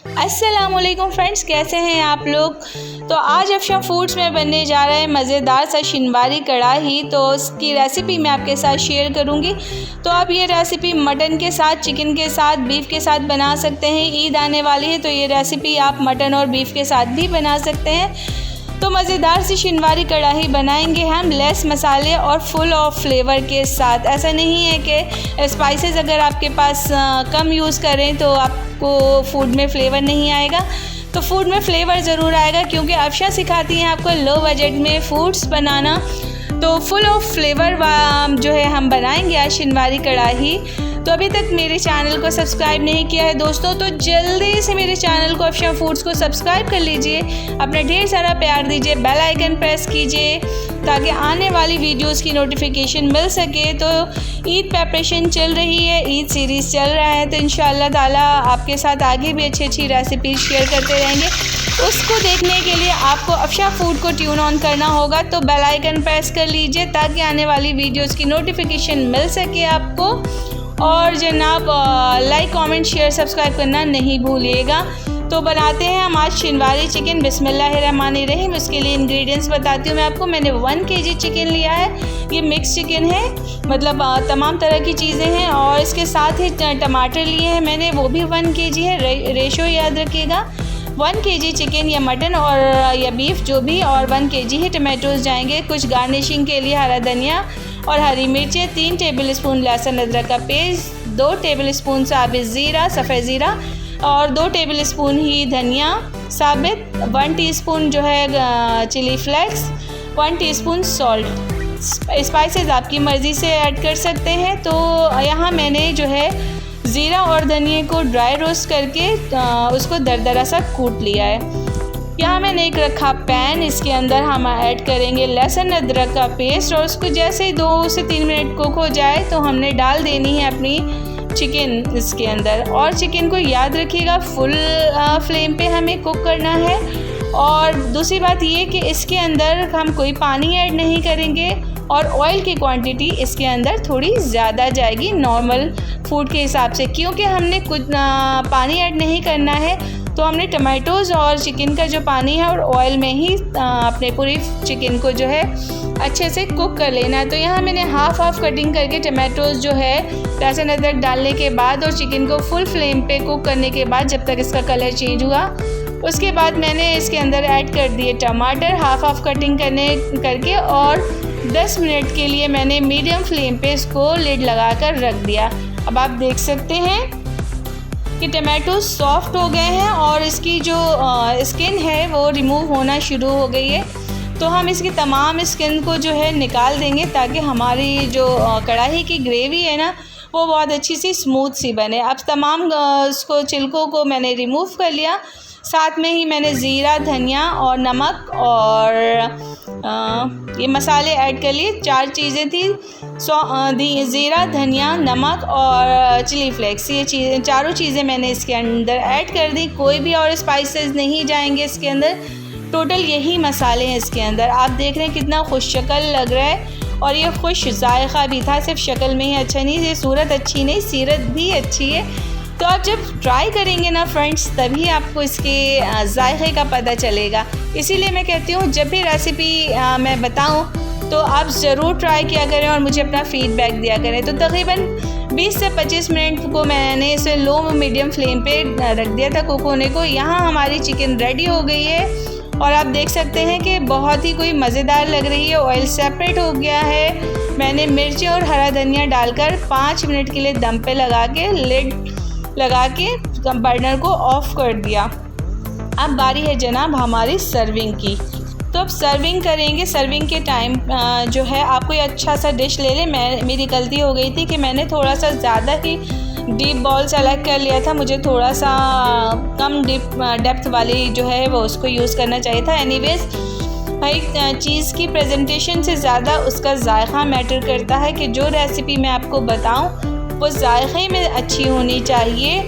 अस्सलामुअलैकुम फ्रेंड्स, कैसे हैं आप लोग। तो आज अफशा फूड्स में बनने जा रहा है मज़ेदार सा शिनवारी कढ़ाई। तो उसकी रेसिपी मैं आपके साथ शेयर करूंगी। तो आप ये रेसिपी मटन के साथ, चिकन के साथ, बीफ के साथ बना सकते हैं। ईद आने वाली है तो ये रेसिपी आप मटन और बीफ के साथ भी बना सकते हैं। तो मज़ेदार सी शिनवारी कढ़ाई बनाएंगे हम लेस मसाले और फुल ऑफ फ्लेवर के साथ। ऐसा नहीं है कि स्पाइसेस अगर आपके पास कम यूज़ करें तो आपको फूड में फ्लेवर नहीं आएगा। तो फूड में फ्लेवर ज़रूर आएगा, क्योंकि अफशा सिखाती हैं आपको लो बजट में फूड्स बनाना। तो फुल ऑफ फ्लेवर जो है हम बनाएंगे आज शिनवारी कढ़ाई। तो अभी तक मेरे चैनल को सब्सक्राइब नहीं किया है दोस्तों, तो जल्दी से मेरे चैनल को अफशा फूड्स को सब्सक्राइब कर लीजिए, अपना ढेर सारा प्यार दीजिए, बेल आइकन प्रेस कीजिए ताकि आने वाली वीडियोस की नोटिफिकेशन मिल सके। तो ईद प्रेपरेशन चल रही है, ईद सीरीज़ चल रहा है, तो इंशाअल्लाह ताला आपके साथ आगे भी अच्छी अच्छी रेसिपीज शेयर करते रहेंगे। उसको देखने के लिए आपको अफशा फूड को ट्यून ऑन करना होगा, तो बेल आइकन प्रेस कर लीजिए ताकि आने वाली वीडियोस की नोटिफिकेशन मिल सके आपको। और जनाब लाइक, कमेंट, शेयर, सब्सक्राइब करना नहीं भूलिएगा। तो बनाते हैं हम आज शिनवारी चिकन। बिस्मिल्लाहिर्रहमानिर्रहीम। उसके लिए इंग्रेडिएंट्स बताती हूँ मैं आपको। मैंने 1 kg चिकन लिया है। ये मिक्स चिकन है, मतलब तमाम तरह की चीज़ें हैं। और इसके साथ ही टमाटर लिए हैं मैंने, वो भी 1 kg है। रेशो याद रखिएगा, 1 kg चिकन या मटन और या बीफ जो भी, और 1 kg ही टमाटोज़ जाएंगे। कुछ गार्निशिंग के लिए हरा धनिया और हरी मिर्चें, 3 टेबलस्पून लहसुन अदरक का पेस्ट, 2 टेबलस्पून साबित ज़ीरा, सफ़ेद ज़ीरा, और 2 टेबलस्पून ही धनिया साबित, 1 टीस्पून जो है chilli flakes, 1 teaspoon salt. Spices आपकी मर्ज़ी से ऐड कर सकते हैं। तो यहाँ मैंने जो है ज़ीरा और धनिया को ड्राई रोस्ट करके उसको दरदरा सा कूट लिया है। यहाँ मैंने एक रखा पैन, इसके अंदर हम ऐड करेंगे लहसुन अदरक का पेस्ट, और उसको जैसे ही 2 से 3 मिनट कुक हो जाए तो हमने डाल देनी है अपनी चिकन इसके अंदर। और चिकन को याद रखिएगा फुल फ्लेम पे हमें कुक करना है। और दूसरी बात ये कि इसके अंदर हम कोई पानी ऐड नहीं करेंगे, और ऑयल की क्वांटिटी इसके अंदर थोड़ी ज़्यादा जाएगी नॉर्मल फूड के हिसाब से, क्योंकि हमने कुछ पानी ऐड नहीं करना है। तो हमने टमाटोज़ और चिकन का जो पानी है और ऑयल में ही अपने पूरी चिकन को जो है अच्छे से कुक कर लेना है। तो यहाँ मैंने हाफ कटिंग करके टमाटोज़ जो है लहसुन अदरक डालने के बाद और चिकन को फुल फ्लेम पे कुक करने के बाद जब तक इसका कलर चेंज हुआ, उसके बाद मैंने इसके अंदर ऐड कर दिए टमाटर हाफ कटिंग करके, और 10 मिनट के लिए मैंने मीडियम फ्लेम पे इसको लिड लगा कर रख दिया। अब आप देख सकते हैं कि टमाटो सॉफ्ट हो गए हैं और इसकी जो स्किन है वो रिमूव होना शुरू हो गई है। तो हम इसकी तमाम स्किन को जो है निकाल देंगे ताकि हमारी जो कढ़ाई की ग्रेवी है ना वो बहुत अच्छी सी स्मूथ सी बने। अब तमाम उसको छिलकों को मैंने रिमूव कर लिया। साथ में ही मैंने ज़ीरा, धनिया और नमक और ये मसाले ऐड कर लिए। 4 चीज़ें थी, ज़ीरा, धनिया, नमक और चिली फ्लेक्स। ये चारों चीज़ें मैंने इसके अंदर ऐड कर दी। कोई भी और स्पाइसेस नहीं जाएंगे इसके अंदर, टोटल यही मसाले हैं इसके अंदर। आप देख रहे हैं कितना खुश शक्ल लग रहा है, और ये खुश जायका भी था। सिर्फ शक्ल में ही अच्छा नहीं, ये सूरत अच्छी नहीं, सीरत भी अच्छी है। तो आप जब ट्राई करेंगे ना फ्रेंड्स, तभी आपको इसके जायके का पता चलेगा। इसीलिए मैं कहती हूँ जब भी रेसिपी मैं बताऊँ तो आप ज़रूर ट्राई किया करें और मुझे अपना फ़ीडबैक दिया करें। तो तकरीबन 20 से 25 मिनट को मैंने इसे लो मीडियम फ्लेम पे रख दिया था कुक होने को। यहाँ हमारी चिकन रेडी हो गई है और आप देख सकते हैं कि बहुत ही कोई मज़ेदार लग रही है। ऑयल सेपरेट हो गया है। मैंने मिर्ची और हरा धनिया डालकर 5 मिनट के लिए दम पे लगा के लिड लगा के बर्नर को ऑफ़ कर दिया। अब बारी है जनाब हमारी सर्विंग की। तो अब सर्विंग करेंगे। सर्विंग के टाइम जो है आपको ये अच्छा सा डिश ले लें। मेरी गलती हो गई थी कि मैंने थोड़ा सा ज़्यादा ही डीप बॉल सेलेक्ट कर लिया था। मुझे थोड़ा सा कम डेप्थ वाली जो है वो उसको यूज़ करना चाहिए था। एनीवेज़ भाई, चीज़ की प्रेजेंटेशन से ज़्यादा उसका जायका मैटर करता है कि जो रेसिपी मैं आपको बताऊं वो जायके में अच्छी होनी चाहिए।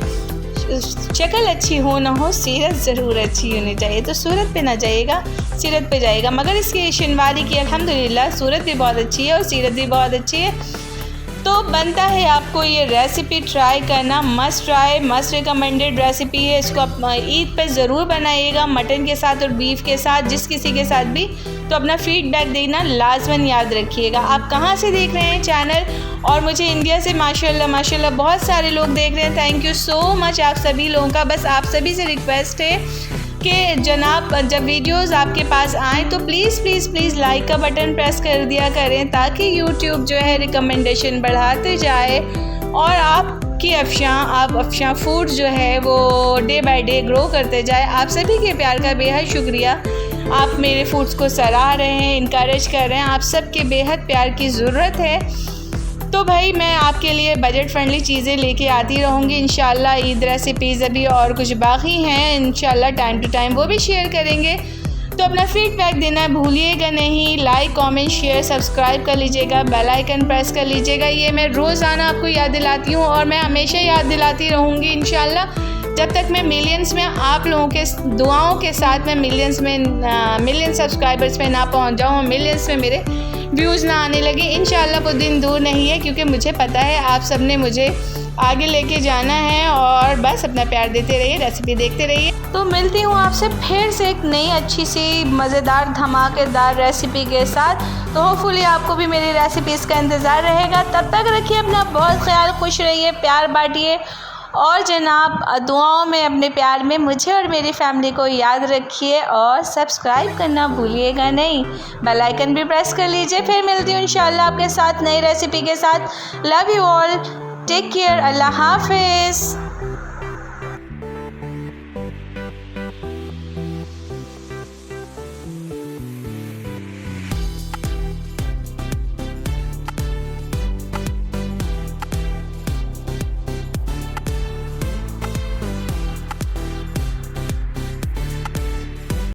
शक्ल अच्छी हो ना हो, सीरत ज़रूर अच्छी होनी चाहिए। तो सूरत पे ना जाइएगा, सीरत पे जाएगा। मगर इसकी शिनवारी की अल्हम्दुलिल्लाह सूरत भी बहुत अच्छी है और सीरत भी बहुत अच्छी है। तो बनता है आपको ये रेसिपी ट्राई करना, must try, must recommended recipe है। इसको आप ईद पे ज़रूर बनाइएगा मटन के साथ और बीफ के साथ, जिस किसी के साथ भी। तो अपना फीडबैक देना लाजमन याद रखिएगा। आप कहाँ से देख रहे हैं चैनल? और मुझे इंडिया से माशाल्लाह बहुत सारे लोग देख रहे हैं। थैंक यू सो मच आप सभी लोगों का। बस आप सभी से रिक्वेस्ट है कि जनाब जब वीडियोस आपके पास आएँ तो प्लीज़ लाइक का बटन प्रेस कर दिया करें, ताकि यूट्यूब जो है रिकमेंडेशन बढ़ाते जाए और आपकी अफशां फूड जो है वो डे बाय डे ग्रो करते जाए। आप सभी के प्यार का बेहद शुक्रिया। आप मेरे फूड्स को सराह रहे हैं, इनकरेज कर रहे हैं। आप सबके बेहद प्यार की ज़रूरत है। तो भाई मैं आपके लिए बजट फ्रेंडली चीज़ें लेके आती रहूँगी इंशाल्लाह। ईद रेसिपीज़ अभी और कुछ बाकी हैं, इंशाल्लाह टाइम टू टाइम वो भी शेयर करेंगे। तो अपना फीडबैक देना भूलिएगा नहीं। लाइक, कमेंट, शेयर, सब्सक्राइब कर लीजिएगा, बेल आइकन प्रेस कर लीजिएगा। ये मैं रोज़ाना आपको याद दिलाती हूँ और मैं हमेशा याद दिलाती रहूँगी इंशाल्लाह, जब तक मैं मिलियंस में आप लोगों के दुआओं के साथ मैं मिलियन सब्सक्राइबर्स पे ना पहुँच जाऊँ, मिलियंस में मेरे व्यूज़ ना आने लगे। इंशाल्लाह वो दिन दूर नहीं है, क्योंकि मुझे पता है आप सब ने मुझे आगे लेके जाना है। और बस अपना प्यार देते रहिए, रेसिपी देखते रहिए। तो मिलती हूँ आपसे फिर से एक नई अच्छी सी मज़ेदार धमाकेदार रेसिपी के साथ। तो होपफुली आपको भी मेरी रेसिपीज़ का इंतज़ार रहेगा। तब तक रखिए अपना बहुत ख्याल, खुश रहिए, प्यार बांटिए और जनाब दुआओं में अपने प्यार में मुझे और मेरी फैमिली को याद रखिए। और सब्सक्राइब करना भूलिएगा नहीं, बेल आइकन भी प्रेस कर लीजिए। फिर मिलती हूँ इंशाल्लाह आपके साथ नई रेसिपी के साथ। Love you all, take care, अल्लाह हाफिज़।